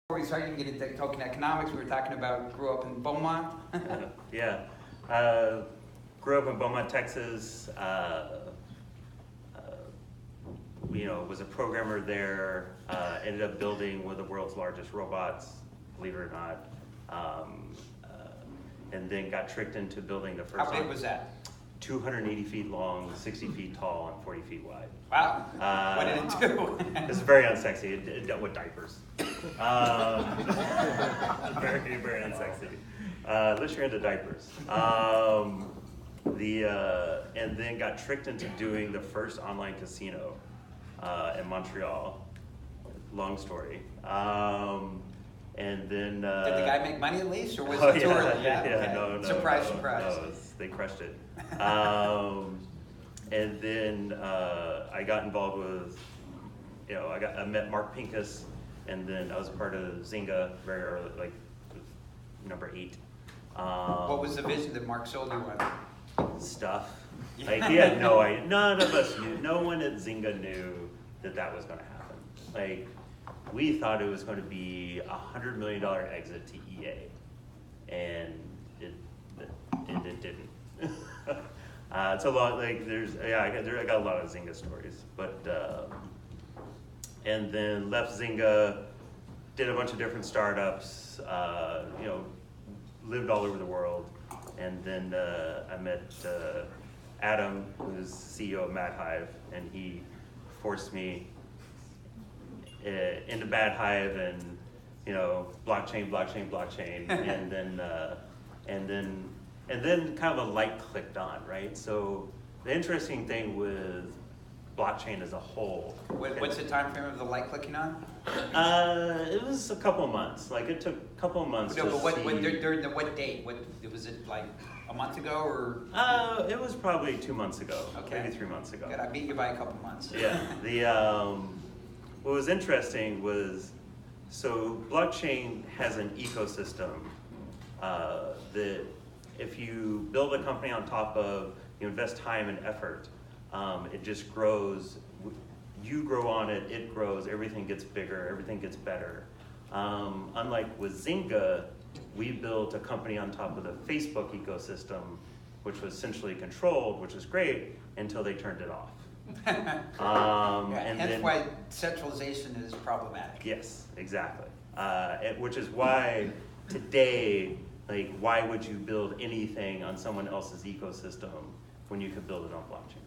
Before we started getting into token economics, we were talking about grew up in Beaumont. Yeah. Grew up in Beaumont, Texas. Was a programmer there. Ended up building one of the world's largest robots, believe it or not. And then got tricked into building the first. How big was that? 280 feet long, 60 feet tall, and 40 feet wide. Wow. What did it do? It's very unsexy. It dealt with diapers. Very, very unsexy. Unless you're into diapers. And then got tricked into doing the first online casino in Montreal. Long story. And then... Did the guy make money at least, or was it too early? Yeah, no. Surprise. No, they crushed it. And then I got involved with, I met Mark Pincus, and then I was part of Zynga very early, like number 8. What was the vision that Mark sold you on? Stuff. Like he had no idea. None of us knew. No one at Zynga knew that was going to happen. Like we thought it was going to be $100 million exit to EA, and it didn't. It's a lot. Like I got a lot of Zynga stories, but and then left Zynga, did a bunch of different startups. Lived all over the world, and then I met Adam, who's CEO of Mad Hive, and he forced me into Mad Hive, and blockchain, and then kind of a light clicked on, right? So the interesting thing with blockchain as a whole. What's the time frame of the light clicking on? It was a couple of months. Like it took a couple of months. No, but during what date? Was it like a month ago or? It was probably 2 months ago. Okay. Maybe 3 months ago. Good, I beat you by a couple months. Yeah. What was interesting was, so blockchain has an ecosystem that if you build a company on top of, you invest time and effort, it just grows. You grow on it, it grows, everything gets bigger, everything gets better. Unlike with Zynga, we built a company on top of the Facebook ecosystem, which was essentially controlled, which was great, until they turned it off. Hence why centralization is problematic. Yes, exactly. Which is why today, like, why would you build anything on someone else's ecosystem when you could build it on blockchain?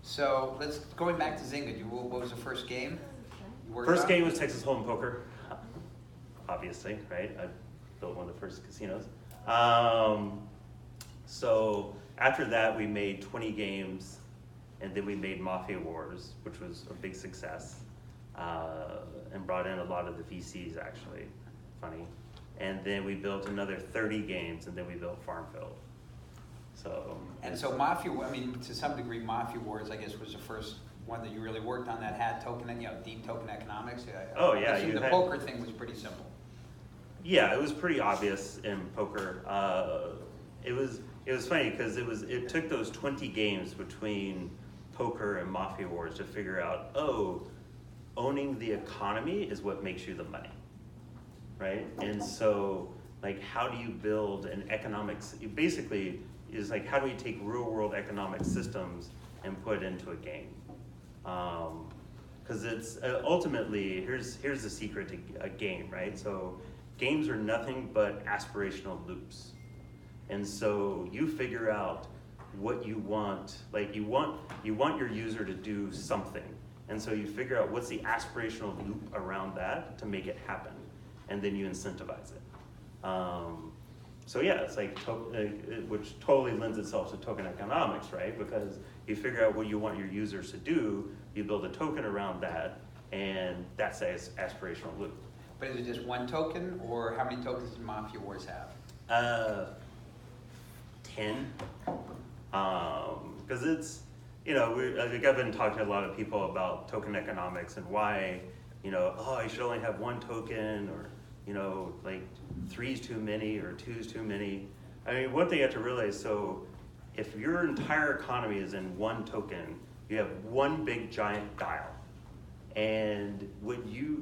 So let's going back to Zynga. What was the first game? First game was Texas Hold'em Poker, obviously, right? I built one of the first casinos. So after that, we made 20 games, and then we made Mafia Wars, which was a big success, and brought in a lot of the VCs, actually. Funny. And then we built another 30 games, and then we built Farmville. So Mafia, to some degree, Mafia Wars, I guess, was the first one that you really worked on that had deep token economics. The poker thing was pretty simple. Yeah, it was pretty obvious in poker. It was funny because it took those 20 games between poker and Mafia Wars to figure out, owning the economy is what makes you the money, right? And so, like, how do you build an economics? It basically is like, how do we take real world economic systems and put it into a game? Because it's ultimately, here's the secret to a game, right? So games are nothing but aspirational loops. And so you figure out what you want, like you want your user to do something. And so you figure out what's the aspirational loop around that to make it happen. And then you incentivize it. So yeah, it's like, which totally lends itself to token economics, right? Because you figure out what you want your users to do, you build a token around that, and that's the aspirational loop. But is it just one token, or how many tokens did Mafia Wars have? 10. Because it's, I've been talking to a lot of people about token economics and why, you should only have one token, or, like 3 is too many or 2 is too many. I mean, one thing you have to realize, so if your entire economy is in one token, you have one big giant dial, And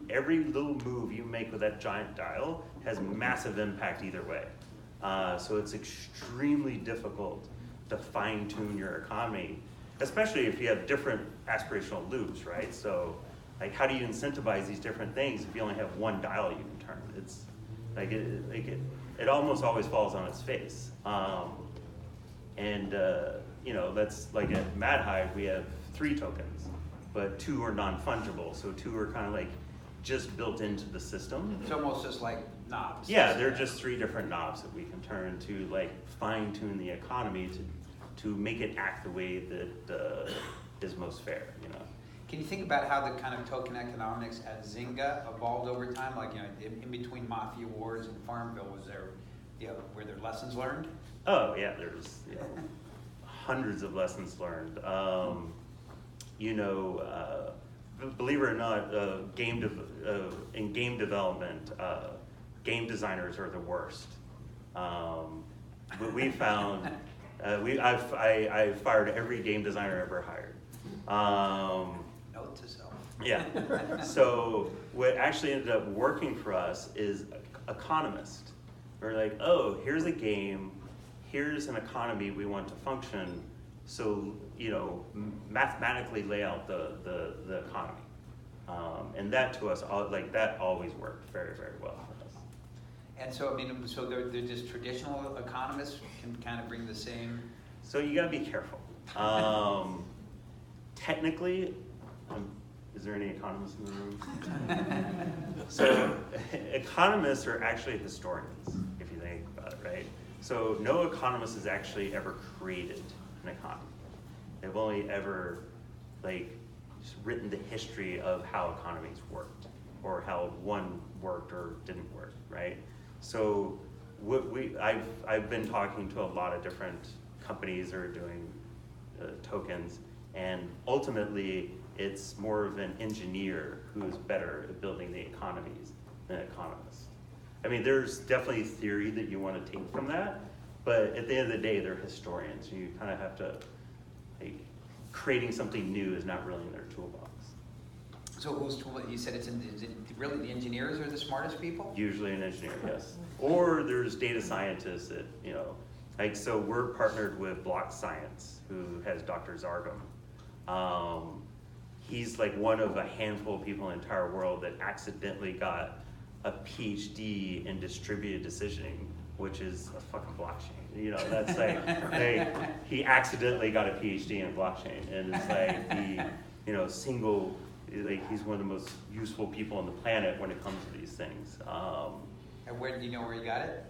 every little move you make with that giant dial has massive impact either way. So it's extremely difficult to fine tune your economy, especially if you have different aspirational loops, right? So like, how do you incentivize these different things if you only have one dial you can turn? It's like, it almost always falls on its face. That's like at Mad Hive, we have 3 tokens, but 2 are non-fungible. So 2 are kind of like just built into the system. It's almost just like knobs. Yeah, they're just 3 different knobs that we can turn to like fine tune the economy to make it act the way that is most fair, you know. Can you think about how the kind of token economics at Zynga evolved over time? Like, you know, in between Mafia Wars and Farmville, were there lessons learned? Oh yeah, there's hundreds of lessons learned. Believe it or not, in game development, game designers are the worst. But we found, I've fired every game designer ever hired. Note to self. Yeah. So what actually ended up working for us is Economist. We're like, oh, here's a game, here's an economy we want to function. So, mathematically lay out the economy. And that to us, that always worked very, very well for us. And so, they're just traditional economists can kind of bring the same. So you gotta be careful. Technically, is there any economists in the room? So economists are actually historians, if you think about it, right? So no economist has actually ever created an economy. They've only ever just written the history of how economies worked, or how one worked or didn't work, right? So I've been talking to a lot of different companies that are doing tokens, and ultimately it's more of an engineer who's better at building the economies than economists. I mean, there's definitely theory that you want to take from that, but at the end of the day, they're historians. You kind of have to, creating something new is not really in their toolbox. So whose tool, you said is it really the engineers are the smartest people? Usually an engineer, yes. Or there's data scientists that, so we're partnered with Block Science, who has Dr. Zargum. He's like one of a handful of people in the entire world that accidentally got a PhD in distributed decisioning, which is a fucking blockchain. That's he accidentally got a PhD in blockchain, and it's he's one of the most useful people on the planet when it comes to these things. And where do you know where you got it?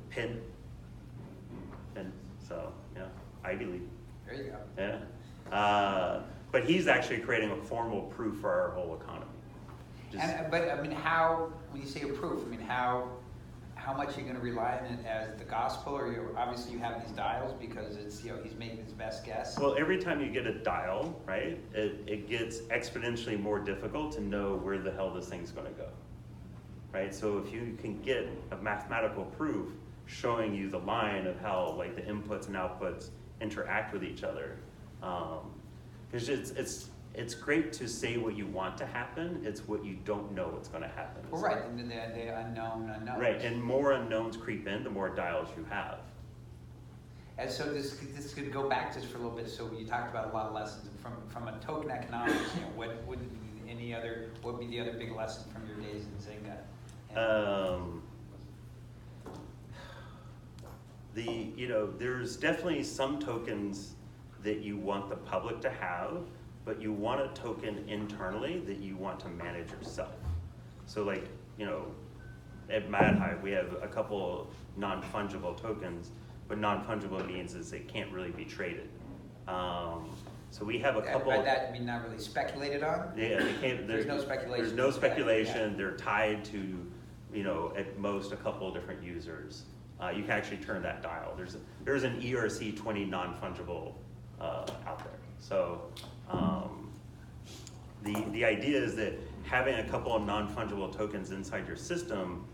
Penn. So, Ivy League. There you go. Yeah. But he's actually creating a formal proof for our whole economy. When you say a proof, how much are you going to rely on it as the gospel, or obviously you have these dials because it's, he's making his best guess? Well, every time you get a dial, right, it gets exponentially more difficult to know where the hell this thing's going to go, right? So if you can get a mathematical proof showing you the line of how the inputs and outputs interact with each other, because it's great to say what you want to happen. It's what you don't know what's going to happen. Well, right, and then the unknown unknowns. Right, and more unknowns creep in, the more dials you have. And so this could go back just for a little bit. So you talked about a lot of lessons from a token economics. What would be the other big lesson from your days in Zynga? There's definitely some tokens that you want the public to have, but you want a token internally that you want to manage yourself. So at Mad Hive, we have a couple non-fungible tokens, but non-fungible means is they can't really be traded. So we have a couple. By that, you mean not really speculated on? Yeah, they can't. There's no speculation. There's no speculation. Yeah. They're tied to, at most a couple of different users. You can actually turn that dial. There's an ERC20 non-fungible out there. So the idea is that having a couple of non-fungible tokens inside your system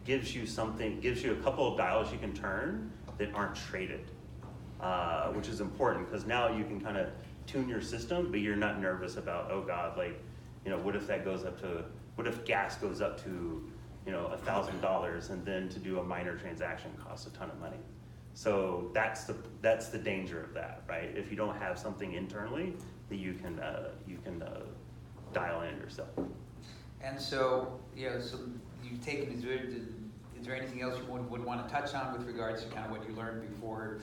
gives you a couple of dials you can turn that aren't traded, which is important because now you can kind of tune your system, but you're not nervous about, oh God, like, what if gas goes up to, $1,000, and then to do a minor transaction costs a ton of money. So that's the danger of that, right? If you don't have something internally that you can dial in yourself. And so, so you've taken, is there anything else you would want to touch on with regards to kind of what you learned before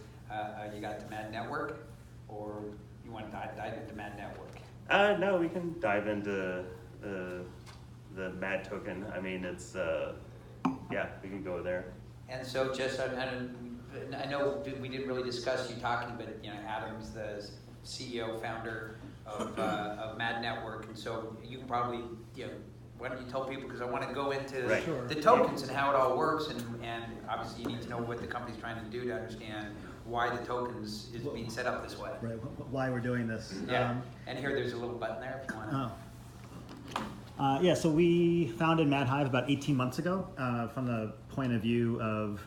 you got to Mad Network, or you want to dive into Mad Network? No, we can dive into the Mad token. I mean, it's we can go there. And so, just I know we didn't really discuss you talking, but Adam's the CEO, founder of Mad Network, and so you can probably why don't you tell people, because I want to go into the tokens and how it all works, and obviously you need to know what the company's trying to do to understand why the tokens is being set up this way. Right, why we're doing this. Yeah, and here there's a little button there if you want to. So we founded MadHive about 18 months ago from the point of view of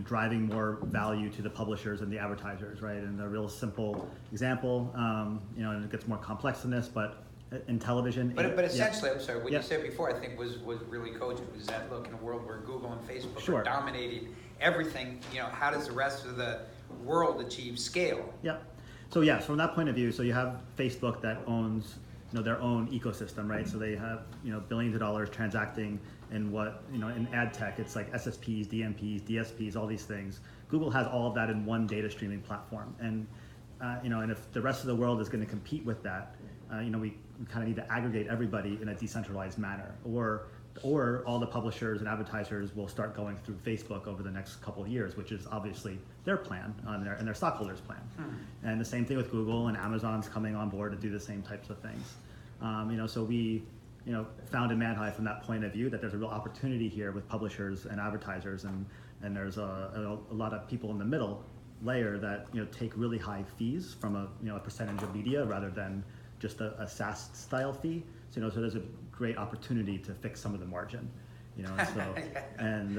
driving more value to the publishers and the advertisers, right? And a real simple example, and it gets more complex than this, but in television. But essentially, I'm sorry, what you said before I think was really cogent, was that look, in a world where Google and Facebook are dominating everything, how does the rest of the world achieve scale? Yep. So from that point of view, so you have Facebook that owns their own ecosystem, right? So they have billions of dollars transacting in in ad tech, it's like SSPs, DMPs, DSPs, all these things. Google has all of that in one data streaming platform, and and if the rest of the world is going to compete with that, we kind of need to aggregate everybody in a decentralized manner, or all the publishers and advertisers will start going through Facebook over the next couple of years, which is obviously their plan and their stockholders' plan. And the same thing with Google, and Amazon's coming on board to do the same types of things. So we founded MadHive from that point of view, that there's a real opportunity here with publishers and advertisers, and there's a lot of people in the middle layer that take really high fees from a percentage of media rather than just a SaaS style fee. So so there's a great opportunity to fix some of the margin, and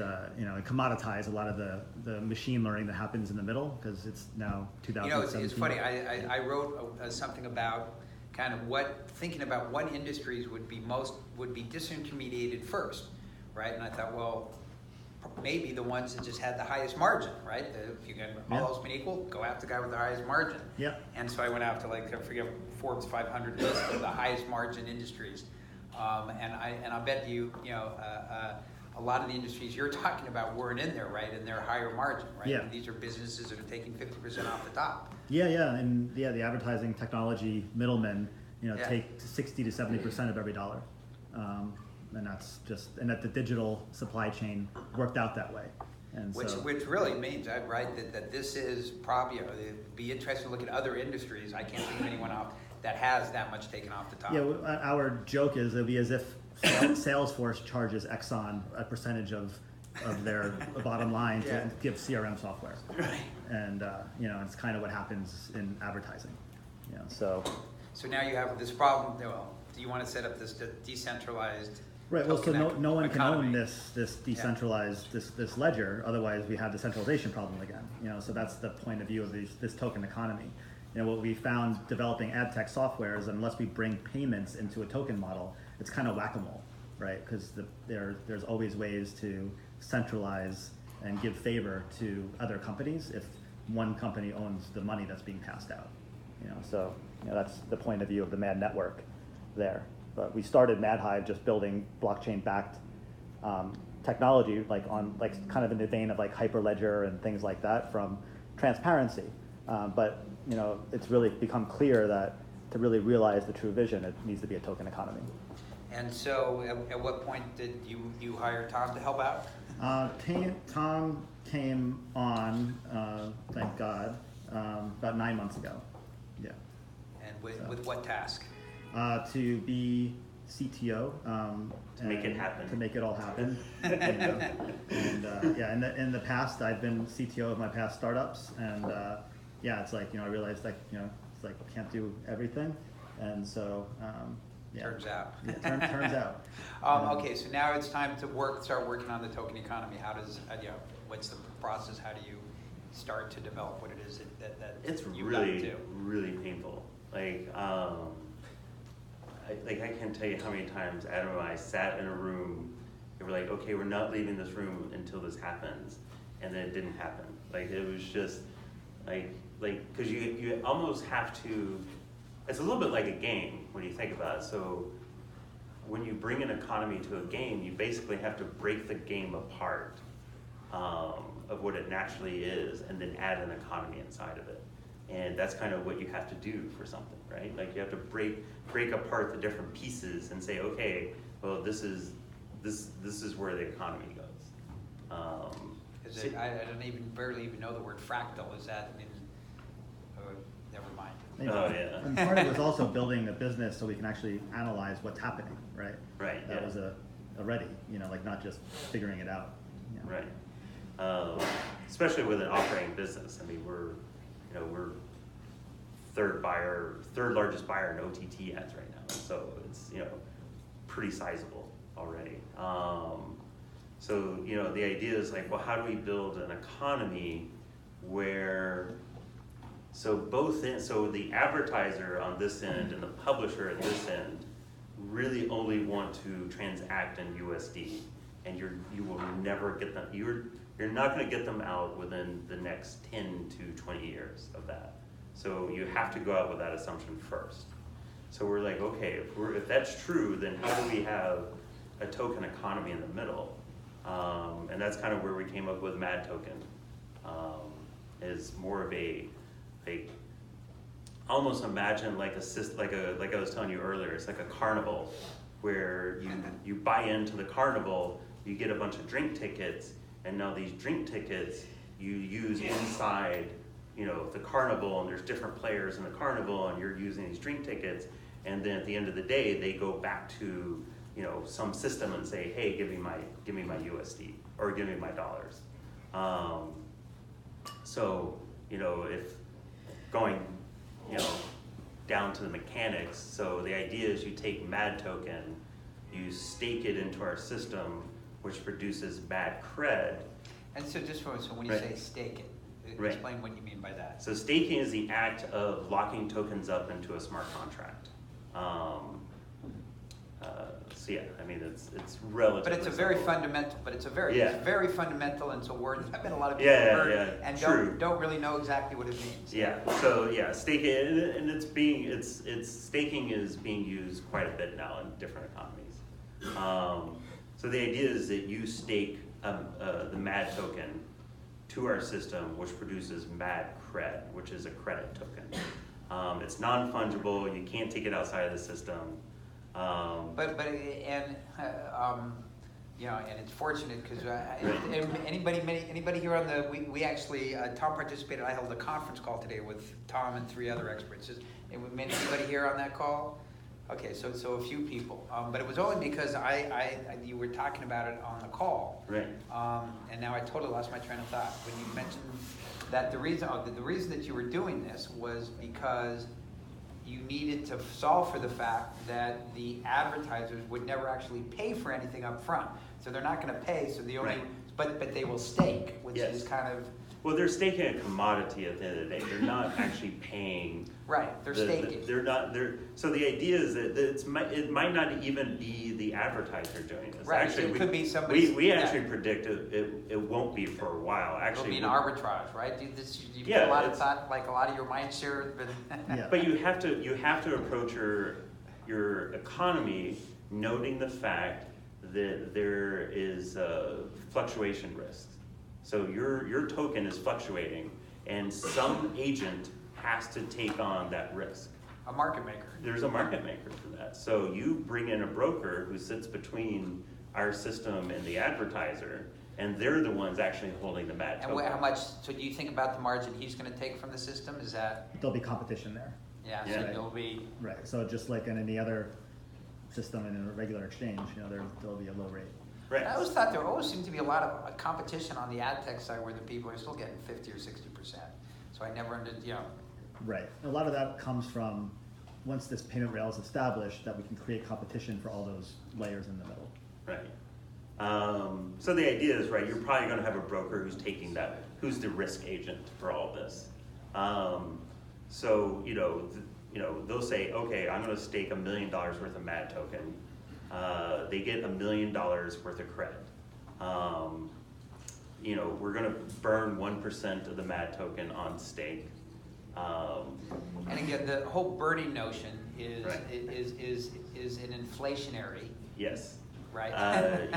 commoditize a lot of the machine learning that happens in the middle, because it's now 2017. It's funny. I wrote something about kind of thinking about what industries would be disintermediated first, right? And I thought, well, maybe the ones that just had the highest margin, right? If you get all else being equal, go after the guy with the highest margin. Yeah. And so I went out to I forget Forbes 500 list of the highest margin industries, and I bet you a lot of the industries you're talking about weren't in there, right? And they're higher margin, right? Yeah. And these are businesses that are taking 50% off the top. And the advertising technology middlemen, take 60 to 70% of every dollar. And that's that the digital supply chain worked out that way. And which really means, right, that this is probably, it'd be interesting to look at other industries. I can't think of anyone off that has that much taken off the top. Yeah, our joke is it'll be as if Salesforce charges Exxon a percentage of their bottom line to give CRM software. Right. And it's kind of what happens in advertising. So now you have this problem. Well, do you want to set up this decentralized? Right. Well, so no one can own this decentralized this ledger. Otherwise, we have the centralization problem again. So that's the point of view of this token economy. What we found developing ad tech software is unless we bring payments into a token model, it's kind of whack-a-mole, right? Because there's always ways to centralize and give favor to other companies if one company owns the money that's being passed out. So that's the point of view of the Mad Network there. But we started MadHive just building blockchain-backed technology, kind of in the vein of Hyperledger and things like that, from transparency. But it's really become clear that to really realize the true vision, it needs to be a token economy. And so, at what point did you hire Tom to help out? Tom came on, thank God, about 9 months ago. Yeah. And with what task? To be CTO, to make it happen. To make it all happen. In the past, I've been CTO of my past startups, and it's I realized it's I can't do everything, and so turns out. Turns out. Okay, so now it's time to start working on the token economy. How does what's the process? How do you start to develop what it is that it's you really painful. Like, I can't tell you how many times Adam and I sat in a room and we're like, okay, we're not leaving this room until this happens. And then it didn't happen. Like, it was just because you almost have to, it's a little bit like a game when you think about it. So when you bring an economy to a game, you basically have to break the game apart of what it naturally is and then add an economy inside of it. And that's kind of what you have to do for something, right? Like you have to break apart the different pieces and say, okay, well, this is where the economy goes. I don't barely even know the word fractal. Is that never mind. Oh yeah. And part of it was also building a business so we can actually analyze what's happening, right? Right. That yeah. was a ready, like not just figuring it out. Right. Especially with an operating business. I mean, we're third largest buyer in OTT ads right now. So it's, pretty sizable already. So, the idea is like, well, how do we build an economy where, so the advertiser on this end and the publisher at this end really only want to transact in USD, and you will never get them, you're not gonna get them out within the next 10 to 20 years of that. So you have to go out with that assumption first. So we're like, okay, if that's true, then how do we have a token economy in the middle? And that's kind of where we came up with MAD token. Is more of a almost imagine like I was telling you earlier, it's like a carnival where you buy into the carnival, you get a bunch of drink tickets, and now these drink tickets you use inside the carnival, and there's different players in the carnival, and you're using these drink tickets, and then at the end of the day they go back to some system and say, hey, give me my USD or give me my dollars. So if going down to the mechanics, so the idea is you take MAD token, you stake it into our system, which produces MAD cred. And so when you Right. say stake it, Right. explain what you mean by that. So staking is the act of locking tokens up into a smart contract. So yeah, I mean it's relatively. But it's a very simple. fundamental. It's Yeah. very fundamental, and it's a word that I bet a lot of people Yeah, have heard yeah, and true. don't really know exactly what it means. Yeah. So yeah, staking, and it's staking is being used quite a bit now in different economies. So the idea is that you stake the MAD token to our system, which produces MAD cred, which is a credit token. It's non-fungible. You can't take it outside of the system. And it's fortunate because anybody here on the we actually Tom participated. I held a conference call today with Tom and 3 other experts. Anybody here on that call? Okay, so a few people, but it was only because you were talking about it on the call, Right. And now I totally lost my train of thought when you mentioned that the reason that you were doing this was because you needed to solve for the fact that the advertisers would never actually pay for anything up front. So they're not going to pay, so the only, Right. but they will stake, which Yes. is kind of, Well, they're staking a commodity at the end of the day. They're not actually paying. right, they're staking. So the idea is that it might not even be the advertiser doing this. Right, Actually, it could be somebody. We actually predict it won't be for a while. It'll Actually, be an arbitrage, right? You put Yeah, a lot of it's- thought, like a lot of your mind share, but. Yeah. But you have to approach your economy noting the fact that there is fluctuation risk. So your token is fluctuating, and some agent has to take on that risk. A market maker. There's a market maker for that. So you bring in a broker who sits between our system and the advertiser, and they're the ones actually holding the MAD And token. how much, so do you think about the margin he's gonna take from the system? Is that, There'll be competition there. so Yeah. it'll be, Right. So just like in any other system in a regular exchange, there'll be a low rate. Right. I always thought there always seemed to be a lot of competition on the ad tech side where the people are still getting 50 or 60%. So I never understood, Right. A lot of that comes from once this payment rail is established, that we can create competition for all those layers in the middle. Right. So the idea is, right, you're probably going to have a broker who's taking who's the risk agent for all this. So, they'll say, okay, I'm going to stake $1 million worth of MAD token. They get $1 million worth of credit. We're going to burn 1% of the MAD token on stake. And again, the whole burning notion is Right. is an inflationary, Yes. right?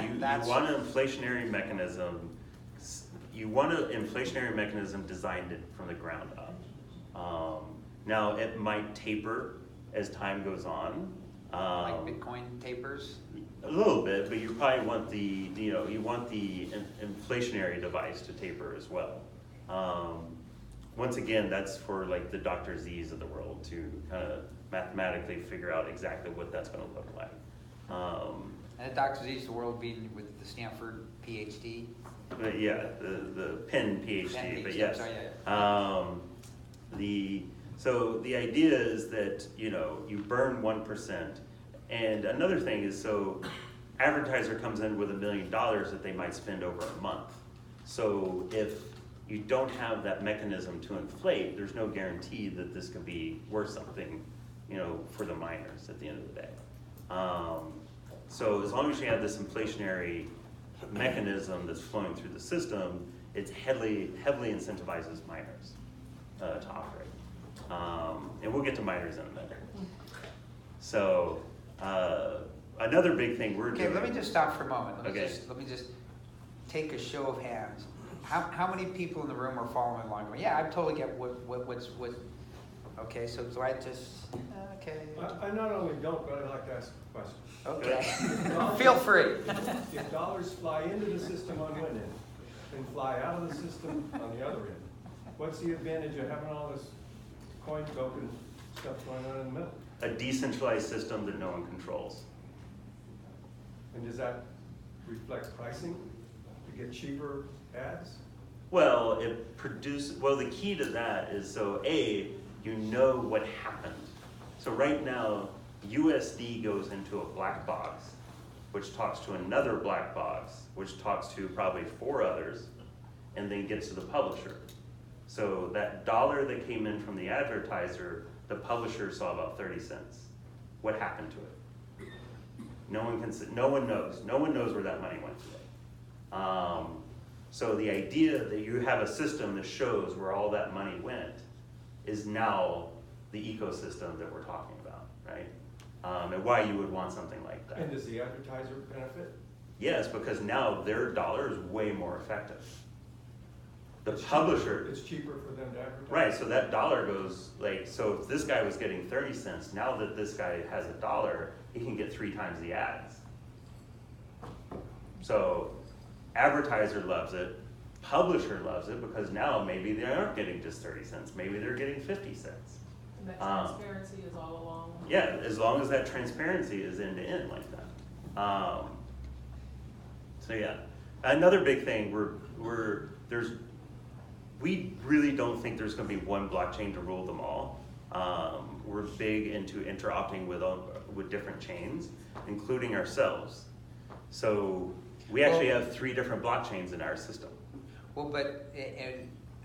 You want an inflationary mechanism. You want an inflationary mechanism designed it from the ground up. Now it might taper as time goes on. Like Bitcoin tapers. A little bit, but you probably want the inflationary device to taper as well. Once again, that's for like the Dr. Z's of the world to kind of mathematically figure out exactly what that's going to look like. And the Dr. Z's of the world being with the Stanford PhD. But yeah, the Penn PhD, Penn but PhD, yes. sorry, yeah. So the idea is that you burn 1%, and another thing is, so advertiser comes in with $1 million that they might spend over a month. So if you don't have that mechanism to inflate, there's no guarantee that this could be worth something, for the miners at the end of the day. So as long as you have this inflationary mechanism that's flowing through the system, it heavily incentivizes miners to operate. And we'll get to miners in a minute. So another big thing we're doing. Okay, let me just stop for a moment. Let me Okay. just take a show of hands. How many people in the room are following along? Yeah, I totally get what's. Okay, so I just okay. I not only don't, but I'd like to ask a question. Okay, feel free. If dollars fly into the system on one end and fly out of the system on the other end, what's the advantage of having all this coin token stuff going on in the middle? A decentralized system that no one controls. And does that reflect pricing to get cheaper ads? Well, the key to that is, so you know what happened. So right now, USD goes into a black box, which talks to another black box, which talks to probably 4 others, and then gets to the publisher. So that dollar that came in from the advertiser, the publisher saw about 30 cents. What happened to it? No one knows. No one knows where that money went today. So the idea that you have a system that shows where all that money went is now the ecosystem that we're talking about, right? And why you would want something like that. And does the advertiser benefit? Yes, because now their dollar is way more effective. The It's publisher, cheaper. It's cheaper for them to advertise. right, so that dollar goes, so if this guy was getting 30 cents, now that this guy has $1, he can get 3 times the ads. So advertiser loves it, publisher loves it, because now maybe they aren't getting just 30 cents, maybe they're getting 50 cents. And that transparency is all along. Yeah, as long as that transparency is end to end like that. So yeah, another big thing we really don't think there's going to be one blockchain to rule them all. We're big into interoperating with different chains, including ourselves. So we actually have 3 different blockchains in our system. Well, but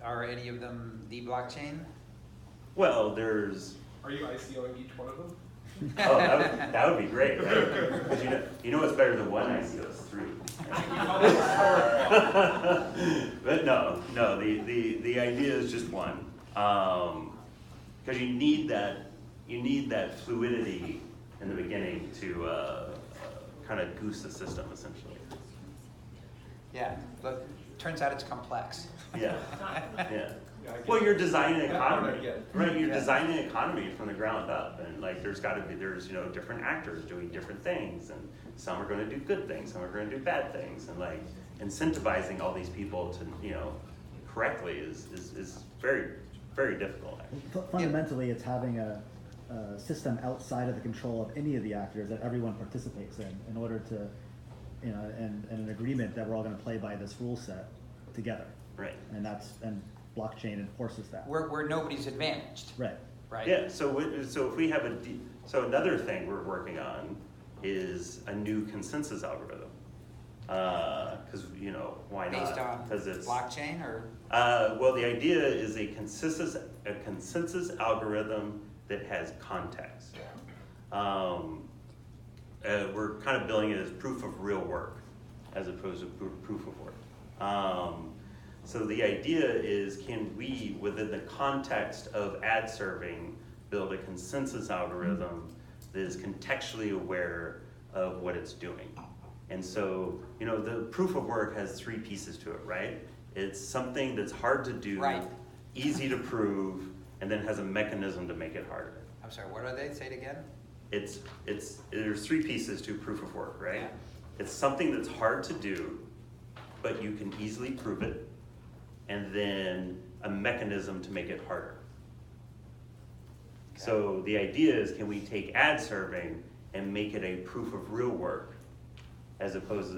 are any of them the blockchain? Well, there's. Are you ICOing each one of them? Oh, that would be great, right? 'Cause you know what's better than one ICO? It's 3. But no, the idea is just one. Because you need that fluidity in the beginning to kind of goose the system, essentially. Yeah, but turns out it's complex. Yeah, yeah. Yeah, I get Well, it. you're designing an That part I economy, get. right? You're Yeah. designing an economy from the ground up, and like there's different actors doing different things, and some are going to do good things, some are going to do bad things, and like incentivizing all these people to correctly is very, very difficult. Fundamentally, it's having a system outside of the control of any of the actors that everyone participates in order to, and an agreement that we're all going to play by this rule set together. Right. And blockchain enforces that. Where nobody's advantaged, Right. right? Yeah. So if we have so another thing we're working on is a new consensus algorithm. Because why not? Based on Because it's blockchain or? well, the idea is a consensus algorithm that has context. We're kind of billing it as proof of real work as opposed to proof of work. So the idea is, can we, within the context of ad serving, build a consensus algorithm that is contextually aware of what it's doing? And so, the proof of work has 3 pieces to it, right? It's something that's hard to do, Right. easy to prove, and then has a mechanism to make it harder. I'm sorry, what are they? Say it again? There's 3 pieces to proof of work, right? Yeah. It's something that's hard to do, but you can easily prove it, and then a mechanism to make it harder. Okay. So the idea is, can we take ad serving and make it a proof of real work, as opposed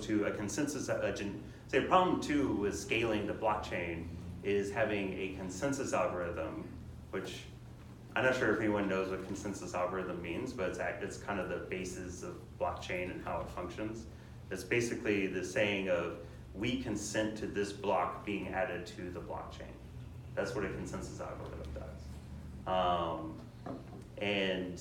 to a consensus. The problem too with scaling the blockchain is having a consensus algorithm, which I'm not sure if anyone knows what consensus algorithm means, but it's kind of the basis of blockchain and how it functions. It's basically the saying of, we consent to this block being added to the blockchain. That's what a consensus algorithm does. And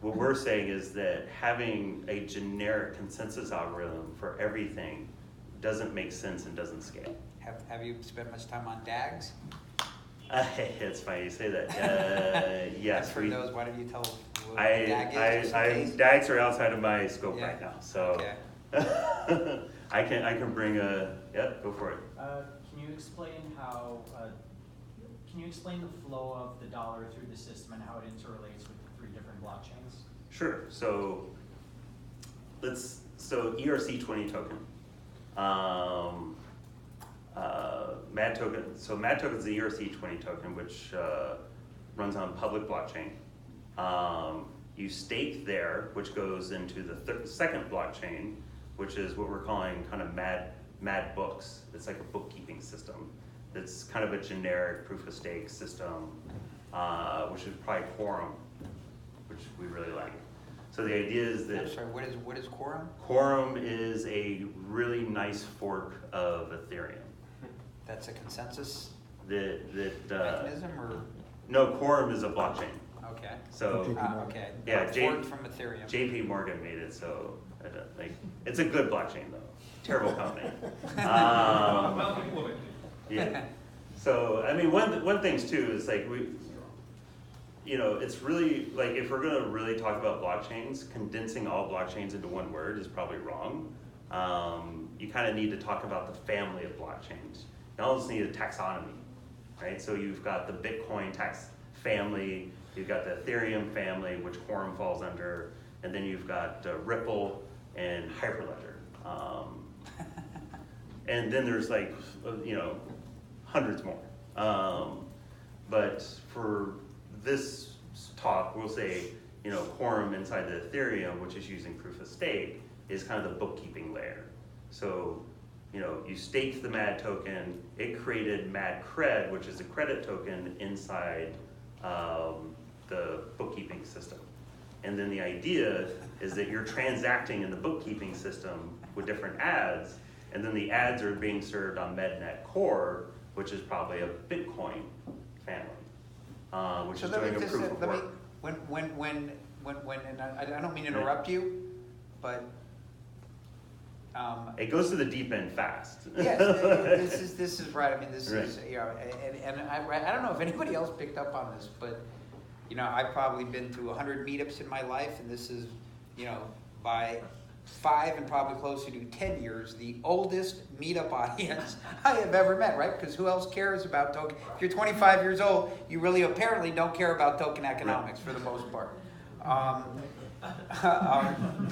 what we're saying is that having a generic consensus algorithm for everything doesn't make sense and doesn't scale. Have you spent much time on DAGs? It's funny you say that. Yes. For those, why don't you tell what I, DAG is? DAGs are outside of my scope Yeah. right now, so Okay. I can bring go for it. Can you explain how? Can you explain the flow of the dollar through the system and how it interrelates with the 3 different blockchains? Sure. So ERC20 token. MAD token. So MAD token is the ERC20 token, which runs on public blockchain. You stake there, which goes into the second blockchain, which is what we're calling kind of MAD books. It's like a bookkeeping system. It's kind of a generic proof of stake system, which is probably Quorum, which we really like. So the idea is that I'm sorry, what is Quorum? Quorum is a really nice fork of Ethereum. That's a consensus That mechanism, or no, Quorum is a blockchain. okay? So Okay. Yeah, Forked from Ethereum. JP Morgan made it, so it's a good blockchain though. Terrible company. Well implemented. Yeah. So I mean, one things too is like it's really like, if we're gonna really talk about blockchains, condensing all blockchains into one word is probably wrong. You kind of need to talk about the family of blockchains. You almost need a taxonomy, right? So you've got the Bitcoin tax family, you've got the Ethereum family, which Quorum falls under, and then you've got Ripple and Hyperledger. And then there's hundreds more. But for this talk, we'll say, Quorum inside the Ethereum, which is using proof of stake, is kind of the bookkeeping layer. So, you staked the MAD token, it created MAD cred, which is a credit token inside the bookkeeping system. And then the idea is that you're transacting in the bookkeeping system with different ads, and then the ads are being served on MedNet Core, which is probably a Bitcoin family, which is doing a proof of work. And I don't mean to interrupt you, but it goes to the deep end fast. yes, this is right. I mean, this Right. is and I don't know if anybody else picked up on this, but I've probably been to 100 meetups in my life, and this is by 5 and probably closer to 10 years, the oldest meetup audience I have ever met, right? Because who else cares about token? If you're 25 years old, you really apparently don't care about token economics for the most part.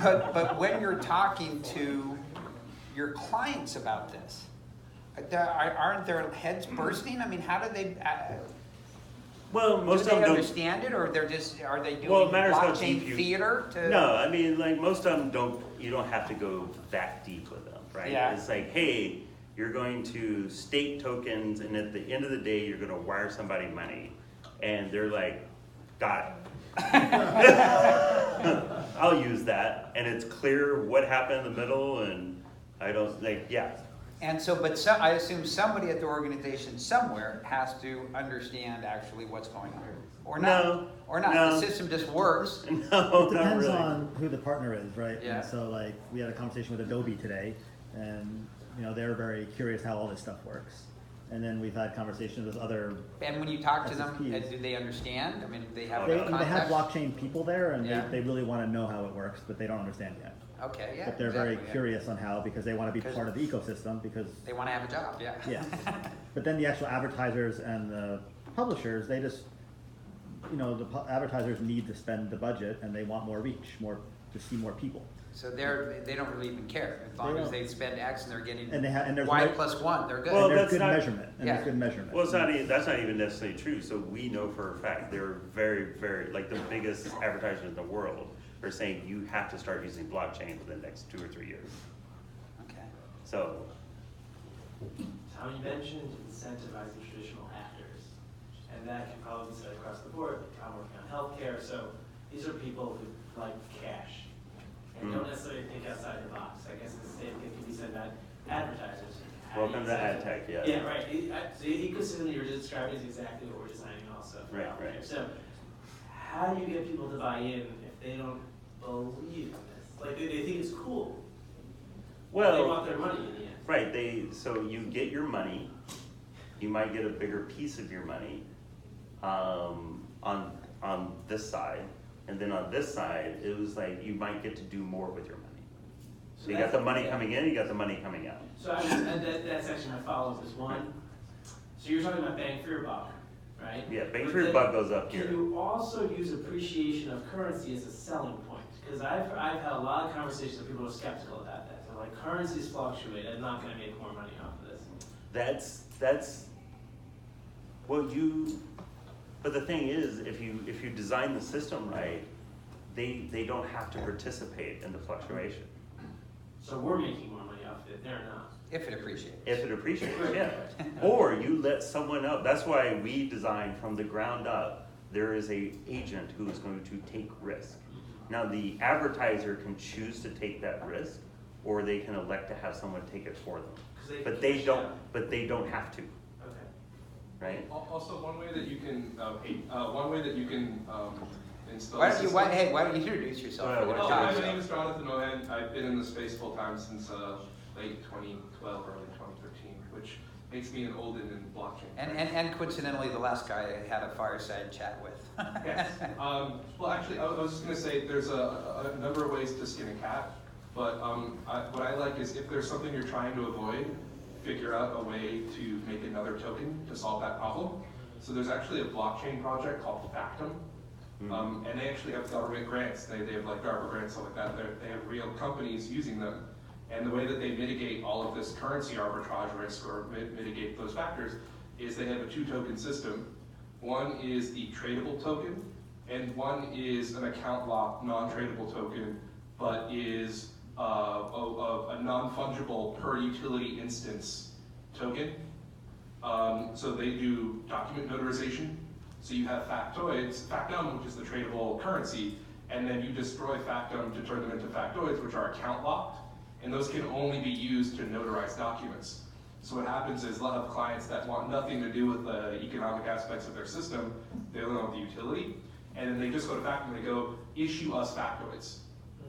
But when you're talking to your clients about this, aren't their heads bursting? I mean, how do they? Well, most do of they them don't. understand it, or are they doing Well, it matters how blockchain deep you. theater? No, I mean, most of them don't. You don't have to go that deep with them, right? Yeah. It's like, hey, you're going to stake tokens, and at the end of the day, you're going to wire somebody money, and they're like, got it. I'll use that, and it's clear what happened in the middle, and I don't yeah. And so, I assume somebody at the organization somewhere has to understand actually what's going on. Or not? No, Or not? no. The system just works. No, It not depends really. on who the partner is, right? Yeah. And so like, we had a conversation with Adobe today, and, you know, they're very curious how all this stuff works. And then we've had conversations with other, And when you talk to them, SSPs. do they understand? I mean, do they have They- the they have context? blockchain people there, and Yeah. they really want to know how it works, but they don't understand yet. Okay, yeah. But they're very exactly, yeah. curious on how, because they want to be 'Cause- part of the ecosystem, because, They want to have a job, yeah. yeah. But then the actual advertisers and the publishers, they just, you know, the advertisers need to spend the budget, and they want more reach, to see more people. So they don't really even care, as long They as don't. they spend X and they're getting And there's Y no- plus 1, they're good. Well, And there's that's good not- measurement, and there's Yeah. good measurement. Well, that's not even necessarily true. So we know for a fact they're very, very, like the biggest advertisers in the world are saying you have to start using blockchain for the next 2 or 3 years. Okay. So, Tom, you mentioned incentivizing traditional actors, and that can probably be said across the board. I'm working on healthcare, so these are people who like cash and don't necessarily think outside the box. I guess the same thing can be said about advertisers. How do you welcome to ad incentivize- tech, yeah. Yeah, right. So the ecosystem you're describing is exactly what we're designing also for Right, healthcare. right. So how do you get people to buy in if they don't believe in this? Like they think it's cool. They Well, want their money in the end. right, so you get your money, you might get a bigger piece of your money, on this side, and then on this side, it was like, you might get to do more with your money. So you got the money coming in, you got the money coming out. So that's actually my follow-up is one, so you're talking about bang for your buck, right? Yeah, bang But for your then buck goes up Can here. you also use appreciation of currency as a selling point? Because I've had a lot of conversations with people who are skeptical about that. They're like, currencies fluctuate, I'm not gonna make more money off of this. That's, but the thing is, if you design the system right, they don't have to participate in the fluctuation. So we're making more money off of it, they're not. If it appreciates. If it appreciates, yeah. Or you let someone else, that's why we design from the ground up, there is a agent who is going to take risk. Now, the advertiser can choose to take that risk, or they can elect to have someone take it for them. 'Cause they But can they cash don't, out. but they don't have to, Okay. right? Also, one way that you can, install. Why a don't you, system- why don't you introduce yourself? Oh, for the well, job, My so. name is Jonathan Mohan. I've been in the space full time since late 2012, early 2013, which makes me an old in blockchain. And coincidentally, the last guy I had a fireside chat with. Yes. Well, actually, I was just going to say there's a number of ways to skin a cat, but what I like is if there's something you're trying to avoid, figure out a way to make another token to solve that problem. So there's actually a blockchain project called Factum, and they actually have government grants. They have like DARPA grants, stuff like that. They have real companies using them. And the way that they mitigate all of this currency arbitrage risk or mitigate those factors is they have a 2-token system. One is the tradable token, and one is an account locked non-tradable token, but is a non-fungible per utility instance token. So they do document notarization. So you have Factum, which is the tradable currency, and then you destroy Factum to turn them into factoids, which are account locked, and those can only be used to notarize documents. So what happens is they'll have clients that want nothing to do with the economic aspects of their system, they only want the utility, and then they just go to Factum and they go, issue us factoids.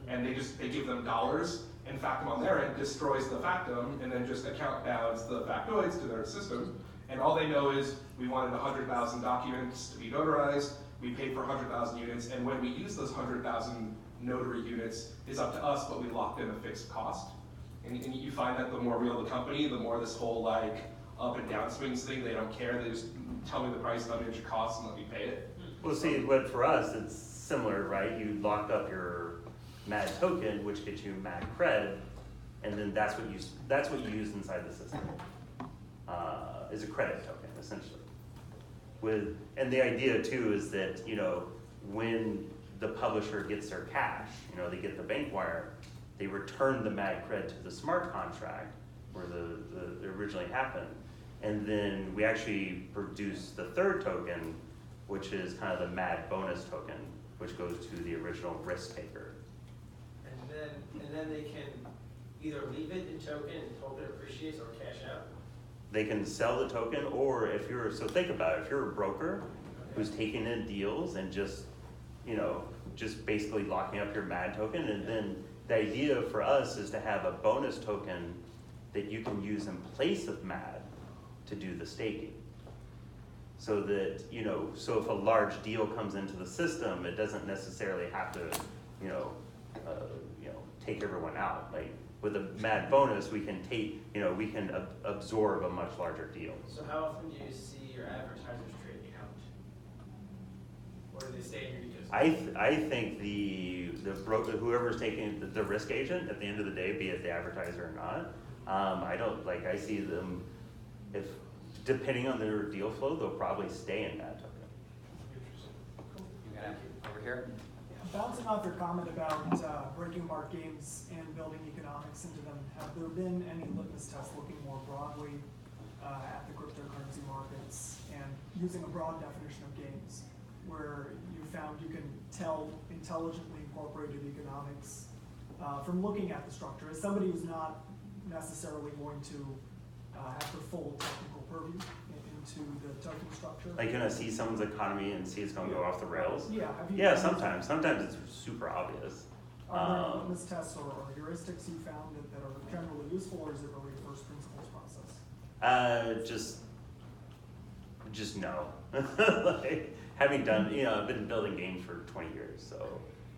And they give them dollars, and Factum on their end destroys the Factum, and then just account bounds the factoids to their system. And all they know is, we wanted 100,000 documents to be notarized, we paid for 100,000 units, and when we use those 100,000 notary units, is up to us, but we locked in a fixed cost. And you find that the more real the company, the more this whole like up and down swings thing, they don't care, they just tell me the price, tell me what it costs, and let me pay it. Well, see, but for us, it's similar, right? You lock up your MAD token, which gets you MAD cred, and then that's what you use inside the system. Is a credit token, essentially. And the idea too is that, when the publisher gets their cash, they get the bank wire, they return the MAD cred to the smart contract where the originally happened. And then we actually produce the third token, which is kind of the MAD bonus token, which goes to the original risk taker. And then they can either leave it in token and hope it appreciates or cash out. They can sell the token, or so think about it, if you're a broker who's taking in deals and just, just basically locking up your MAD token. And then the idea for us is to have a bonus token that you can use in place of MAD to do the staking. So that, so if a large deal comes into the system, it doesn't necessarily have to, take everyone out. Like with a MAD bonus, we can take, we can absorb a much larger deal. So how often do you see your advertisers trading out? Or do they stay in your ecosystem? I think the broker, whoever's taking the risk agent at the end of the day, be it the advertiser or not, I see them, if depending on their deal flow, they'll probably stay in that token. You got it over here? Bouncing off your comment about breaking apart games and building economics into them, have there been any litmus tests looking more broadly at the cryptocurrency markets and using a broad definition of games, where you found you can tell intelligently incorporated economics from looking at the structure? As somebody who's not necessarily going to have the full technical purview into the token structure. Like you're gonna see someone's economy and see it's gonna go off the rails? Yeah. Yeah, sometimes. Sometimes it's super obvious. Are there litmus tests or heuristics you found that are generally useful, or is it really a first principles process? Just no. Like, having done, I've been building games for 20 years, so,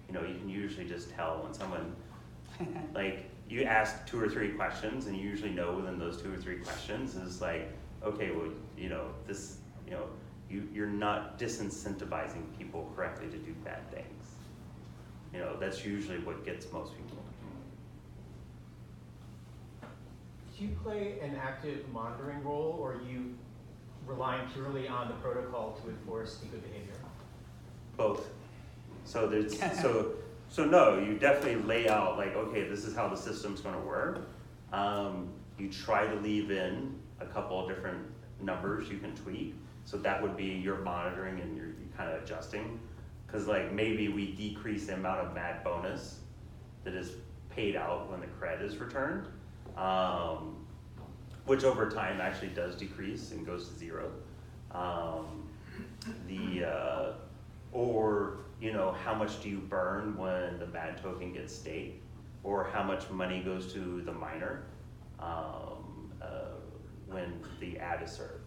you can usually just tell when someone, like, you ask 2 or 3 questions, and you usually know within those 2 or 3 questions is like, okay, well, this, you're not disincentivizing people correctly to do bad things. That's usually what gets most people. Do you play an active monitoring role, or are you relying purely on the protocol to enforce eco behavior? Both. So there's so no, you definitely lay out like, okay, this is how the system's going to work. You try to leave in a couple of different numbers you can tweak. So that would be your monitoring and you're kind of adjusting. Because like maybe we decrease the amount of MAD bonus that is paid out when the cred is returned, which over time actually does decrease and goes to 0. Or how much do you burn when the MAD token gets staked, or how much money goes to the miner when the ad is served.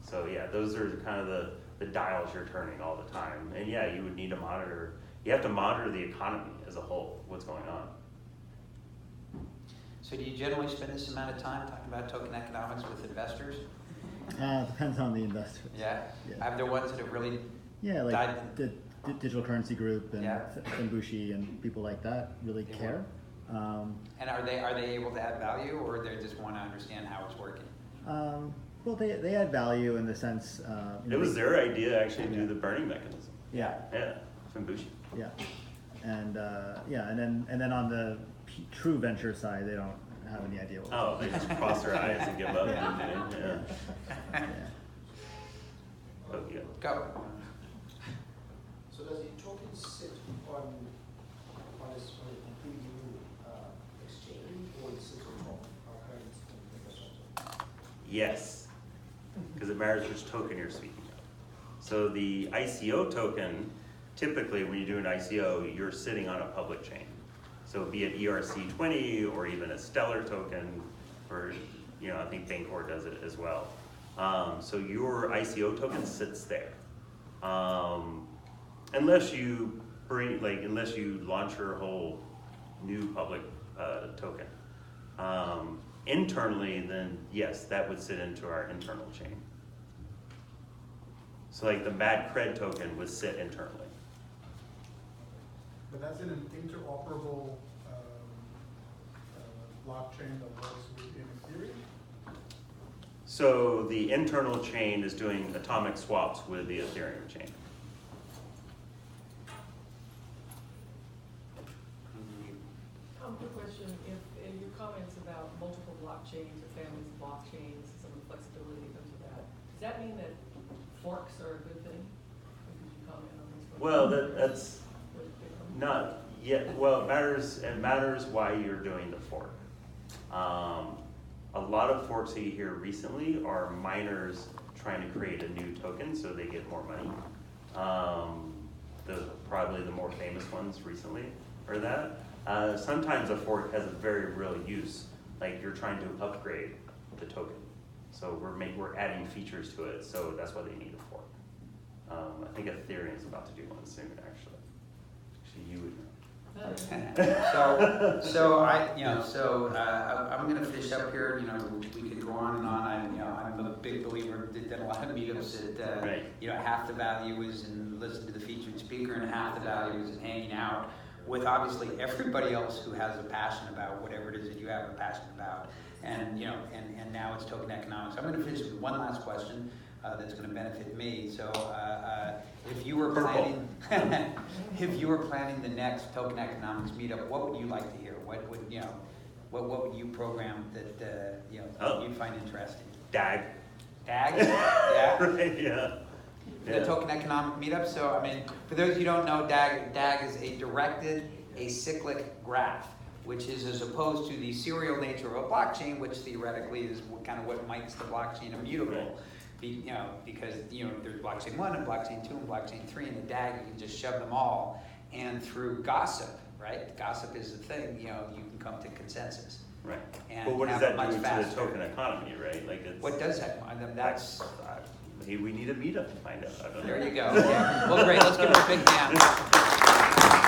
So yeah, those are kind of the dials you're turning all the time. And yeah, you would need to monitor, you have to monitor the economy as a whole, what's going on. So do you generally spend this amount of time talking about token economics with investors? Depends on the investor. Yeah? Yeah. Are there ones that have really Yeah, died? like the Digital Currency Group and Yeah. Finbushi and people like that really care. And are they able to add value, or they just want to understand how it's working? Well, they add value in the sense. It was their idea actually to do the burning mechanism. Yeah. Yeah, Finbushi. Yeah, and then on the true venture side, they don't have any idea what. Oh, they just cross their eyes and give up. Yeah. Yeah. Oh, yeah. Go. So does the token sit on a completely new exchange, or it sits on top of our current infrastructure? Yes, because it matters which token you're speaking of. So the ICO token, typically when you do an ICO, you're sitting on a public chain. So be it ERC20 or even a Stellar token, or I think Bancor does it as well. So your ICO token sits there. Unless you launch your whole new public token. Internally, then yes, that would sit into our internal chain. So like the MAD cred token would sit internally. But that's in an interoperable blockchain that works within Ethereum? So the internal chain is doing atomic swaps with the Ethereum chain. Quick question, if in your comments about multiple blockchains or families of blockchains, some of the flexibility that comes with that, does that mean that forks are a good thing? Or could you comment on this? Well, that's not yet. Well, it matters why you're doing the fork. a lot of forks that you hear recently are miners trying to create a new token so they get more money. Probably the more famous ones recently are that. Sometimes a fork has a very real use, like you're trying to upgrade the token. So we're adding features to it, so that's why they need a fork. I think Ethereum is about to do one soon, actually. Actually, you would know. I'm going to finish up here. You know, we could go on and on. I'm a big believer. Did a lot of meetups that Right. half the value is in listening to the featured speaker, and half the value is in hanging out with obviously everybody else who has a passion about whatever it is that you have a passion about. And and now it's token economics. I'm going to finish with one last question that's going to benefit me. So if you were planning, the next token economics meetup, what would you like to hear? What would you program that you'd find interesting? DAG. DAG? Yeah. Right, yeah. The token economic meetup. So, I mean, for those of you who don't know, DAG is a directed acyclic graph, which is as opposed to the serial nature of a blockchain, which theoretically is kind of what makes the blockchain immutable. Right. Because there's blockchain 1 and blockchain 2 and blockchain 3, and the DAG, you can just shove them all. And through gossip, right? Gossip is the thing, you can come to consensus. Right. And But what does have that it much do to the faster. token economy, right? Like it's. What does that? That's. Maybe we need a meetup to find out. I don't know. There you go. Okay. Well, great. Let's give it a big hand.